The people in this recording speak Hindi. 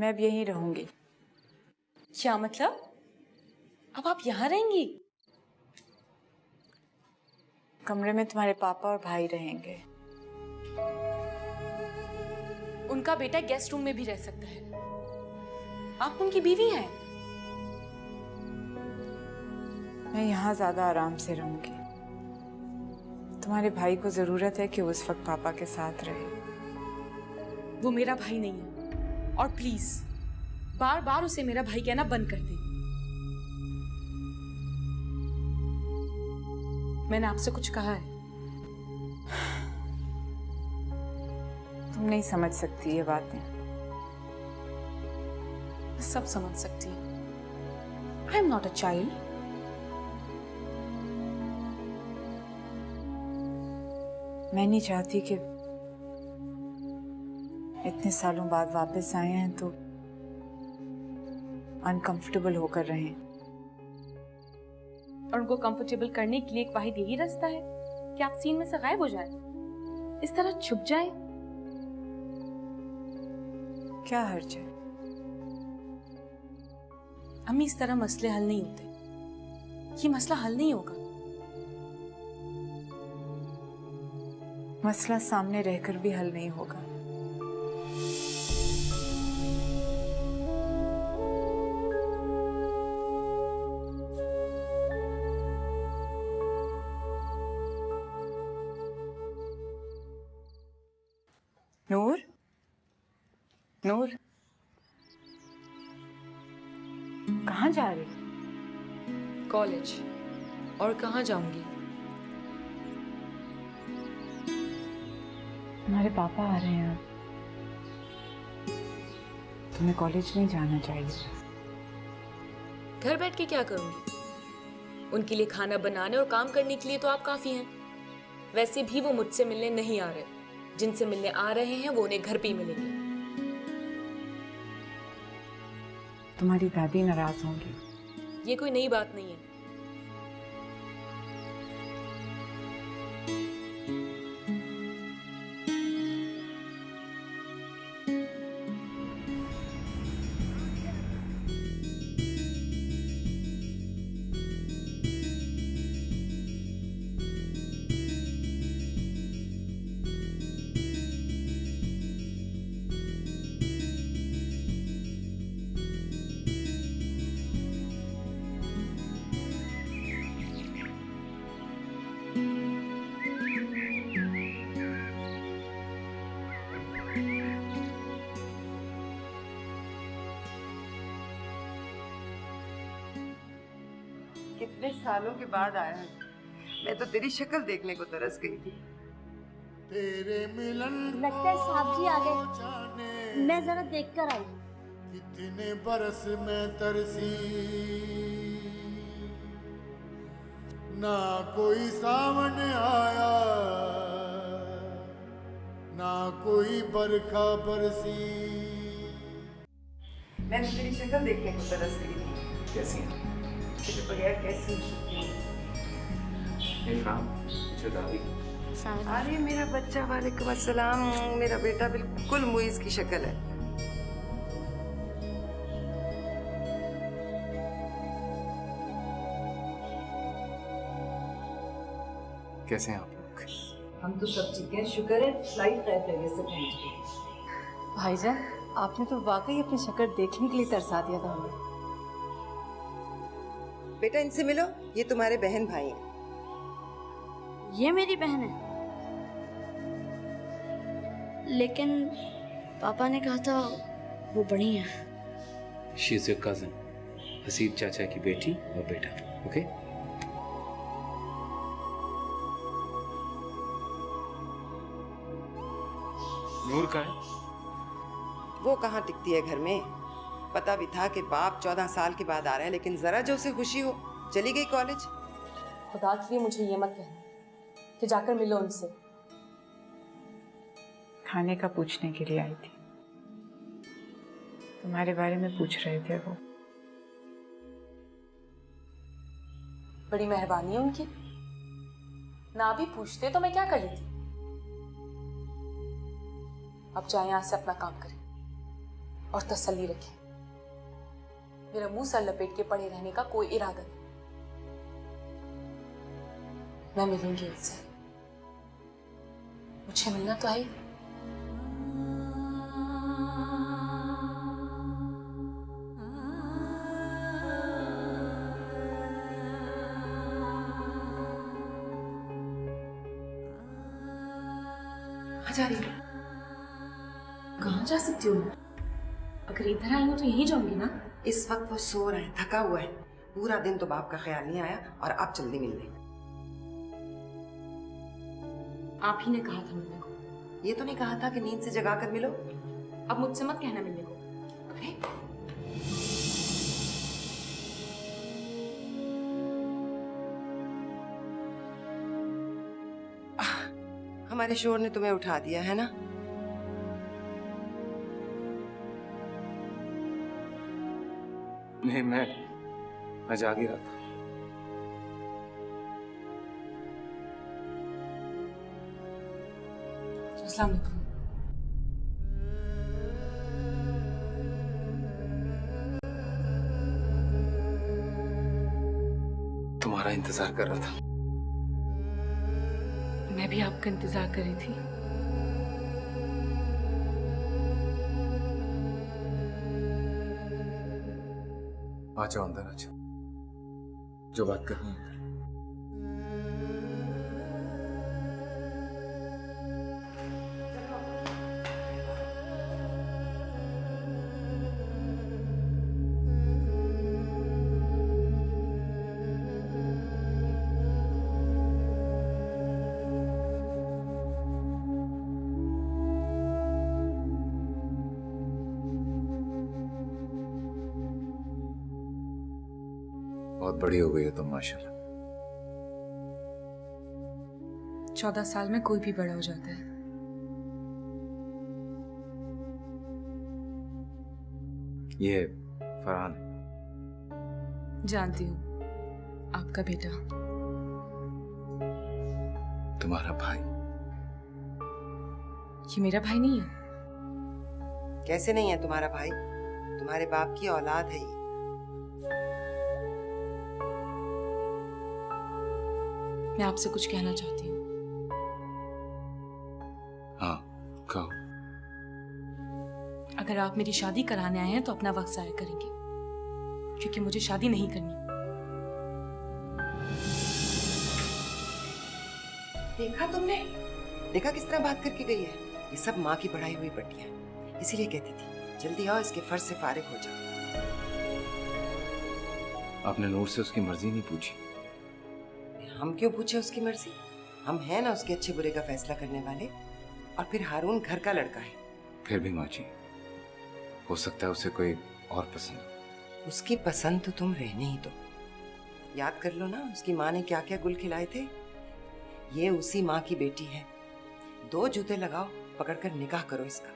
मैं अब यहीं रहूंगी। क्या मतलब? अब आप यहाँ रहेंगी? कमरे में तुम्हारे पापा और भाई रहेंगे। उनका बेटा गेस्ट रूम में भी रह सकता है। आप उनकी बीवी हैं। मैं यहाँ ज्यादा आराम से रहूंगी। तुम्हारे भाई को जरूरत है कि उस वक्त पापा के साथ रहे। वो मेरा भाई नहीं है और प्लीज बार बार उसे मेरा भाई कहना बंद कर दे। मैंने आपसे कुछ कहा है? तुम नहीं समझ सकती ये बातें। मैं सब समझ सकती हूँ। I am not a child. मैं नहीं चाहती कि इतने सालों बाद वापस आए हैं तो अनकंफर्टेबल होकर रहें। और उनको कंफर्टेबल करने के लिए एक वाहिद यही रास्ता है कि आप सीन में से गायब हो जाए, इस तरह छुप जाए। क्या हर्ज है? अम्मी, इस तरह मसले हल नहीं होते। ये मसला हल नहीं होगा। मसला सामने रहकर भी हल नहीं होगा। नूर, नूर, कहाँ जा रही? कॉलेज। और कहाँ जाऊंगी? तुम्हारे पापा आ रहे हैं। तुम्हें कॉलेज नहीं जाना चाहिए। घर बैठ के क्या करूंगी? उनके लिए खाना बनाने और काम करने के लिए तो आप काफी हैं। वैसे भी वो मुझसे मिलने नहीं आ रहे। जिनसे मिलने आ रहे हैं वो उन्हें घर पे ही मिलेंगे। तुम्हारी दादी नाराज होंगी। ये कोई नई बात नहीं है। कितने सालों के बाद आया है। मैं तो तेरी शक्ल देखने को तरस गई थी। तेरे मिलन लगता है साहब जी आ गए। मैं जरा देख कर आई। कितने बरस में तरसी, ना कोई सावन आया, ना कोई बरखा बरसी। मैं तो तेरी शक्ल देखने को तरस गई थी। कैसी हैं? तेरे बगैर कैसे हो सकती हूँ? इरफान, दादी। अरे मेरा बच्चा, वालेकुम अस्सलाम। मेरा बेटा बिल्कुल मुइज की शक्ल है। कैसे हैं आप लोग? हम तो सब ठीक हैं, शुक्र है फ्लाइट तय करने से पहुंच गई। भाईजान, आपने तो वाकई अपनी शक्ल देखने के लिए तरसा दिया था हमें। बेटा इनसे मिलो, ये तुम्हारे बहन भाई हैं। ये मेरी बहन है, लेकिन पापा ने कहा था वो बड़ी है। She is your cousin, Haseeb चाचा की बेटी और बेटा। ओके? नूर का है? वो कहाँ टिकती है घर में। पता भी था कि बाप 14 साल के बाद आ रहे हैं, लेकिन जरा जो उसे खुशी हो, चली गई कॉलेज। खुदा के लिए मुझे ये मत कहना कि जाकर मिलो उनसे। खाने का पूछने के लिए आई थी। तुम्हारे बारे में पूछ रहे थे वो। बड़ी मेहरबानी है उनकी। ना भी पूछते तो मैं क्या कर लेती। अब जाए यहाँ से अपना काम करें। और तसल्ली रखें, मेरा मुंह सर लपेट के पड़े रहने का कोई इरादा नहीं। मैं मिलूंगी उनसे, मुझे मिलना तो आई। जा रही हूँ? कहाँ जा सकती हूँ मैं? अगर इधर आई हूँ तो यहीं जाऊंगी ना? इस वक्त वो सो रहा है, थका हुआ है। पूरा दिन तो बाप का ख्याल नहीं आया और अब जल्दी मिलने। आप ही ने कहा था मिलने को। ये तो नहीं कहा था कि नींद से जगा कर मिलो। अब मुझसे मत कहना मिलने को। अरे हमारे शोर ने तुम्हें उठा दिया है ना? नहीं, मैं जाग ही रहा था। अस्सलाम वालेकुम। तुम्हारा इंतजार कर रहा था। मैं भी आपका इंतजार कर रही थी। आ जाओ, अंदर आ जाओ, जो बात करनी है। बहुत बड़ी हो गई है तुम, माशाल्लाह। 14 साल में कोई भी बड़ा हो जाता है। ये फरहान है। जानती हूँ, आपका बेटा। तुम्हारा भाई। ये मेरा भाई नहीं है। कैसे नहीं है तुम्हारा भाई? तुम्हारे बाप की औलाद है ये। मैं आपसे कुछ कहना चाहती हूँ। हाँ, कहो। अगर आप मेरी शादी कराने आए हैं तो अपना वक्त जाया करेंगे, क्योंकि मुझे शादी नहीं करनी। देखा तुमने? देखा किस तरह बात करके गई है? ये सब माँ की पढ़ाई हुई पट्टियां है। इसीलिए कहती थी जल्दी आओ, इसके फर्ज से फारिग हो जाओ। आपने नूर से उसकी मर्जी नहीं पूछी? हम क्यों पूछे उसकी मर्जी? हम हैं ना उसके अच्छे बुरे का फैसला करने वाले। और फिर हारून घर का लड़का है। फिर भी माँ जी, हो सकता है उसे कोई और पसंद हो। उसकी पसंद तो तुम रहने ही दो। याद कर लो ना, उसकी माँ ने क्या क्या गुल खिलाए थे। ये उसी माँ की बेटी है। 2 जूते लगाओ, पकड़कर निकाह करो इसका।